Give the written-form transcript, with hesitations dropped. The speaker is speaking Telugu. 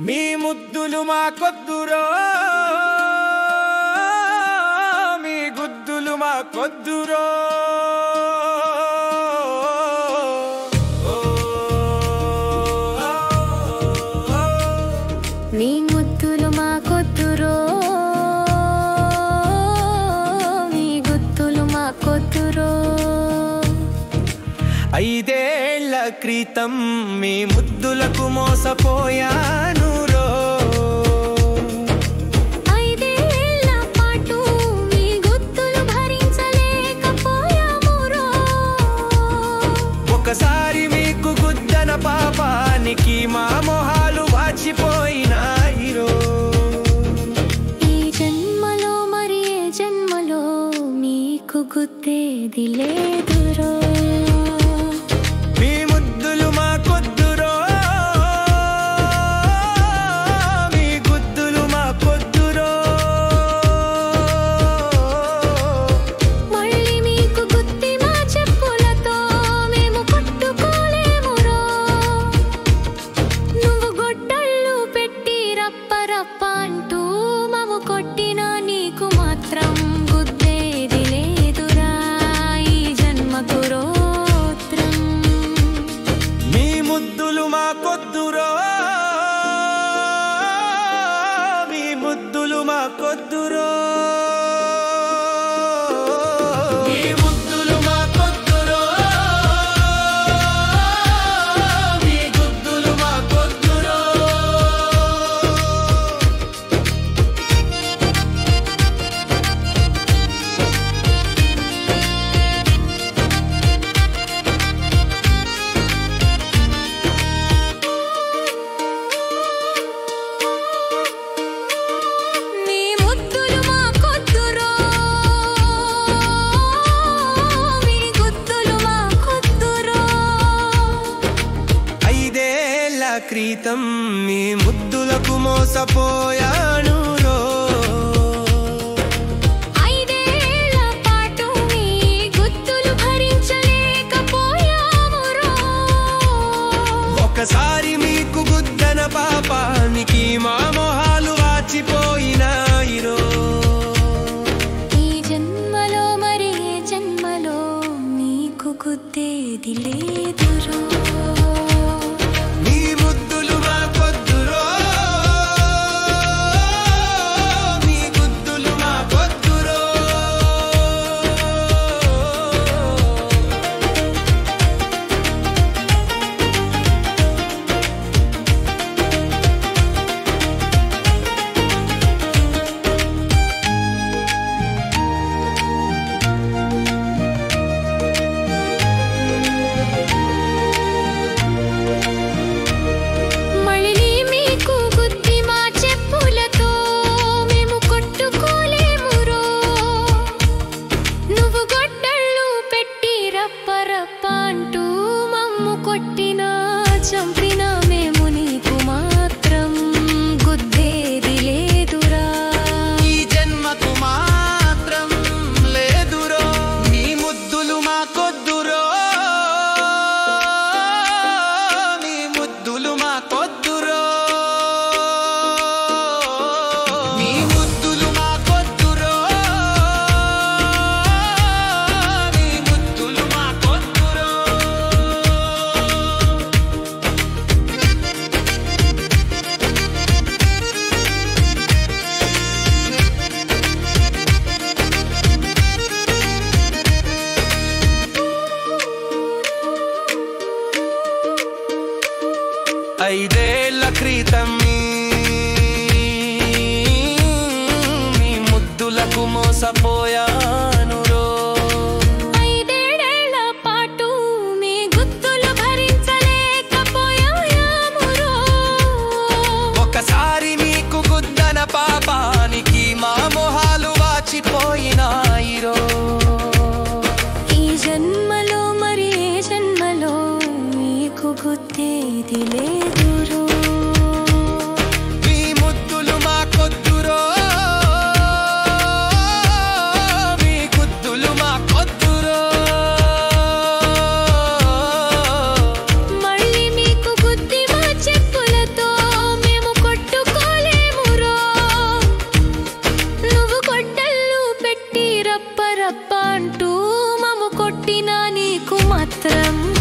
మీ ముద్దులు మాకొద్దురో, మీ గుద్దులు మాకొద్దురో. మీ ముద్దులు మాకొద్దురో, మీ గుద్దులు మాకొద్దురో. 5 ఏళ్ల క్రితం మీ ముద్దులకు మోసపోయాను రో. 5 ఏళ్ల పాటు మీ గుద్దులు భరించలేకపోయాము రో. ఒకసారి మీకు గుద్దన పాపానికి మా మొహాలు వాచిపోయినాయి రో. ఈ జన్మలో మరి ఏ జన్మలో మీకు గుద్దేది లేదురో. అంటూ మము కొట్టినా నీకు మాత్రం గుద్దేది లేదురా ఈ జన్మకు రోత్రం. మీ ముద్దులు మాకొద్దురో, మీ ముద్దులు మాకొద్దురో. క్రితం మీ ముద్దులకు మోసపోయాను రో. 5 ఏళ్ల పాటు మీ గుద్దులు భరించలేకపోయాము రో. ఒకసారి మీకు గుద్దన పాపానికి మా మొహాలు వాచిపోయినాయి రో. ఈ జన్మలో మరి ఏ జన్మలో మీకు గుద్దేది లేదురో. అంటూ మమ్ము కొట్టినా చంపినా మేము నీకు మాత్రం గుద్దేది లేదురా ఈ జన్మకు మాత్రం లేదురో. మీ ముద్దులు మాకొద్దురో, మీ ముద్దులు మాకొద్దురో. మీ ముద్దులు మాకొద్దురో, మీ ముద్దులు మాకొద్దురో. ఐదేళ్ల క్రితం మీ ముద్దులకు మోసపోయాను రో. 5 ఏళ్ల పాటు మీ గుద్దులు భరించలేకపోయాము రో. ఒకసారి మీకు గుద్దన పాపానికి మా మొహాలు వాచిపోయినాయి రో. ఈ జన్మలో మరి ఏ జన్మలో మీకు గుద్దేది లేదురో. మీ ముద్దులు మాకొద్దురో, మీ గుద్దులు మాకొద్దురో. మళ్ళీ మీకు గుద్ది మా చెప్పులతో మేము మాత్రం